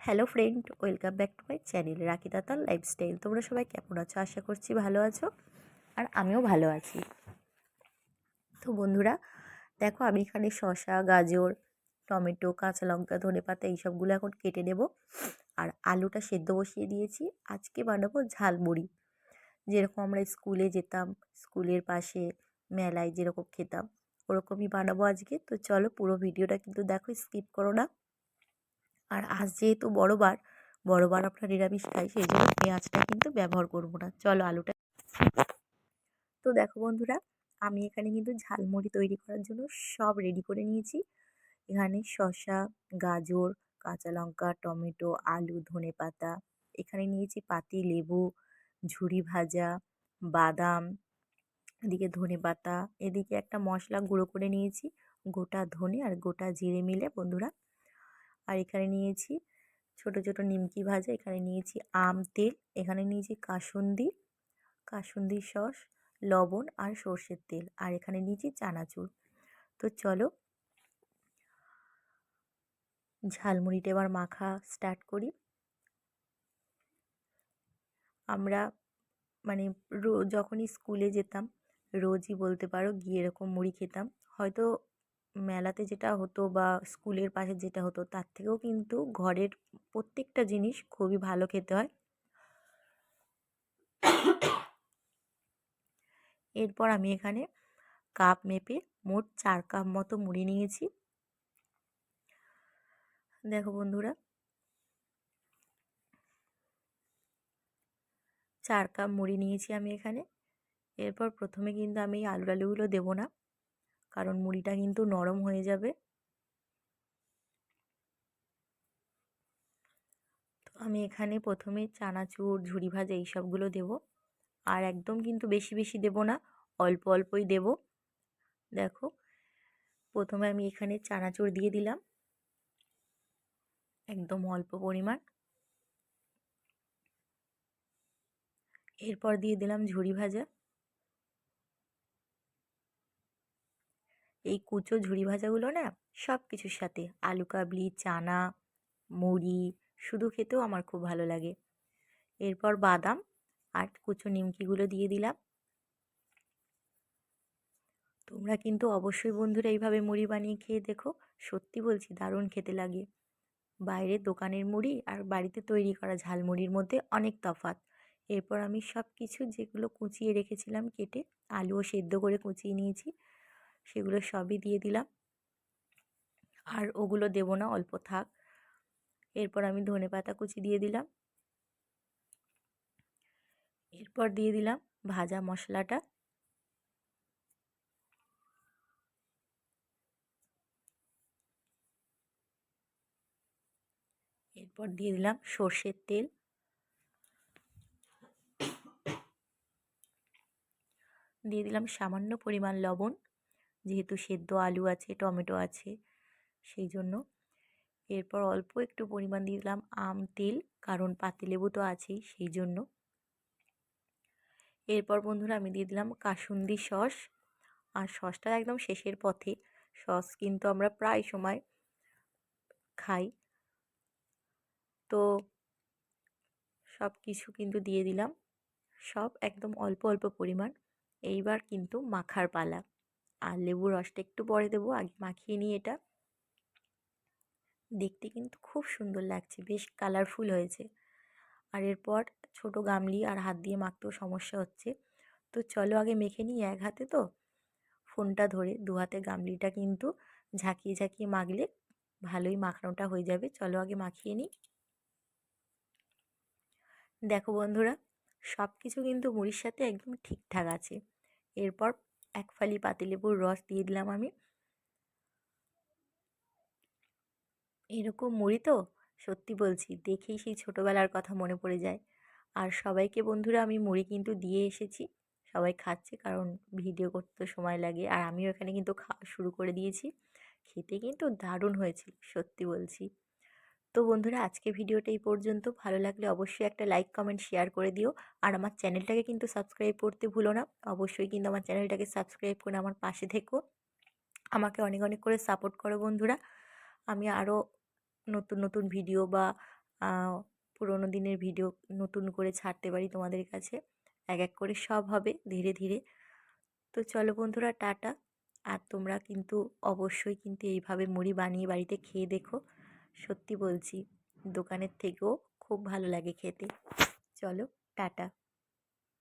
Hello friend, welcome back to my channel রাখি দাতার lifestyle. তোমরা সবাই কেমন আছো? আশা করছি ভালো আছো, আর আমিও ভালো আছি। তো বন্ধুরা, দেখো আমি এখানে শসা, গাজর, টমেটো, কাঁচা লঙ্কা, ধনেপাতা এইসবগুলো এখন কেটে নেব। আর আলুটা সেদ্ধ বসিয়ে দিয়েছি। আজকে বানাবো ঝালমুড়ি। যেরকম আমরা স্কুলে যেতাম, স্কুলের পাশে মেলায় যেরকম খেতাম, ওরকমই বানাবো আজকে। তো চলো, পুরো ভিডিওটা কিন্তু দেখো, স্কিপ করো না। আর আজ যেহেতু বড়বার আমরা নিরামিষ খাই, সেই জন্য পেঁয়াজটা কিন্তু ব্যবহার করব না। চলো আলুটা। তো দেখো বন্ধুরা, আমি এখানে কিন্তু ঝালমুড়ি তৈরি করার জন্য সব রেডি করে নিয়েছি। এখানে শসা, গাজর, কাঁচা লঙ্কা, টমেটো, আলু, ধনেপাতা, এখানে নিয়েছি পাতি লেবু, ঝুরি ভাজা, বাদাম, এদিকে ধনেপাতা, এদিকে একটা মশলা গুঁড়ো করে নিয়েছি, গোটা ধনে আর গোটা জিরে মিলে বন্ধুরা। আর এখানে নিয়েছি ছোট ছোট নিমকি ভাজা, এখানে নিয়েছি আম তেল, এখানে নিয়েছি কাসুন্দি সস, লবণ আর সর্ষের তেল, আর এখানে নিয়েছি চানাচুর। তো চলো ঝালমুড়িটা এবার মাখা স্টার্ট করি। আমরা মানে যখনই স্কুলে যেতাম, রোজই বলতে পারো গিয়ে এরকম মুড়ি খেতাম। হয়তো মেলাতে যেটা হতো বা স্কুলের পাশে যেটা হতো, তার থেকেও কিন্তু ঘরের প্রত্যেকটা জিনিস খুবই ভালো খেতে হয়। এরপর আমি এখানে কাপ মেপে মোট 4 কাপ মতো মুড়ি নিয়েছি। দেখো বন্ধুরা, 4 কাপ মুড়ি নিয়েছি আমি এখানে। এরপর প্রথমে কিন্তু আমি এই আলুগুলো দেবো না, কারণ মুড়িটা কিন্তু নরম হয়ে যাবে। তো আমি এখানে প্রথমে চানাচুর, ঝুরি ভাজা এইসবগুলো দেবো। আর একদম কিন্তু বেশি বেশি দেবো না, অল্প অল্পই দেবো। দেখো, প্রথমে আমি এখানে চানাচুর দিয়ে দিলাম একদম অল্প পরিমাণ। এরপর দিয়ে দিলাম ঝুরি ভাজা। এই কুচো ঝুরি ভাজাগুলো না সব কিছুর সাথে, আলু কাবলি, চানা, মুড়ি, শুধু খেতেও আমার খুব ভালো লাগে। এরপর বাদাম আর কুচো নিমকিগুলো দিয়ে দিলাম। তোমরা কিন্তু অবশ্যই বন্ধুরা এইভাবে মুড়ি বানিয়ে খেয়ে দেখো, সত্যি বলছি দারুণ খেতে লাগে। বাইরের দোকানের মুড়ি আর বাড়িতে তৈরি করা ঝালমুড়ির মধ্যে অনেক তফাৎ। এরপর আমি সব কিছু যেগুলো কুচিয়ে রেখেছিলাম কেটে, আলুও সেদ্ধ করে কুচিয়ে নিয়েছি, সেগুলো সবই দিয়ে দিলাম। আর ওগুলো দেবো না, অল্প থাক। এরপর আমি ধনেপাতা কুচি দিয়ে দিলাম। এরপর দিয়ে দিলাম ভাজা মশলাটা। এরপর দিয়ে দিলাম সর্ষের তেল। দিয়ে দিলাম সামান্য পরিমাণ লবণ, যেহেতু সেদ্ধ আলু আছে, টমেটো আছে, সেই জন্য। এরপর অল্প একটু পরিমাণ দিয়ে দিলাম আম তেল, কারণ পাতিলেবু তো আছেই, সেই জন্য। এরপর বন্ধুরা আমি দিয়ে দিলাম কাসুন্দি সস। আর সসটা একদম শেষের পথে, সস কিন্তু আমরা প্রায় সময় খাই। তো সব কিছু কিন্তু দিয়ে দিলাম, সব একদম অল্প অল্প পরিমাণ। এইবার কিন্তু মাখার পালা। আর লেবুর রসটা একটু পরে দেবো, আগে মাখিয়ে নিই এটা। দেখতে কিন্তু খুব সুন্দর লাগছে, বেশ কালারফুল হয়েছে। আর এরপর ছোট গামলি আর হাত দিয়ে মাখতেও সমস্যা হচ্ছে। তো চলো আগে মেখে নিই এক হাতে, তো ফোনটা ধরে দু হাতে গামলিটা কিন্তু ঝাঁকিয়ে ঝাঁকিয়ে মাখলে ভালোই মাখানোটা হয়ে যাবে। চলো আগে মাখিয়ে নিই। দেখো বন্ধুরা, সব কিছু কিন্তু মুড়ির সাথে একদম ঠিকঠাক আছে। এরপর এক ফালি পাতিলেবুর রস দিয়ে দিলাম আমি। এরকম মুড়ি তো সত্যি বলছি দেখেই সেই ছোটোবেলার কথা মনে পড়ে যায়। আর সবাইকে বন্ধুরা আমি মুড়ি কিন্তু দিয়ে এসেছি, সবাই খাচ্ছে, কারণ ভিডিও করতে তো সময় লাগে। আর আমিও এখানে কিন্তু খাওয়া শুরু করে দিয়েছি। খেতে কিন্তু দারুণ হয়েছিল, সত্যি বলছি। তো বন্ধুরা, আজকে ভিডিওটা এই পর্যন্ত। ভালো লাগলে অবশ্যই একটা লাইক, কমেন্ট, শেয়ার করে দিও। আর আমার চ্যানেলটাকে কিন্তু সাবস্ক্রাইব করতে ভুলো না। অবশ্যই কিন্তু আমার চ্যানেলটাকে সাবস্ক্রাইব করে আমার পাশে থেকো, আমাকে অনেক অনেক করে সাপোর্ট করো বন্ধুরা। আমি আরও নতুন নতুন ভিডিও বা পুরোনো দিনের ভিডিও নতুন করে ছাড়তে পারি তোমাদের কাছে। এক এক করে সব হবে ধীরে ধীরে। তো চলো বন্ধুরা, টাটা। আর তোমরা কিন্তু অবশ্যই কিন্তু এইভাবে মুড়ি বানিয়ে বাড়িতে খেয়ে দেখো। সত্যি বলছি, দোকানের থেকেও খুব ভালো লাগে খেতে। চলো, টাটা।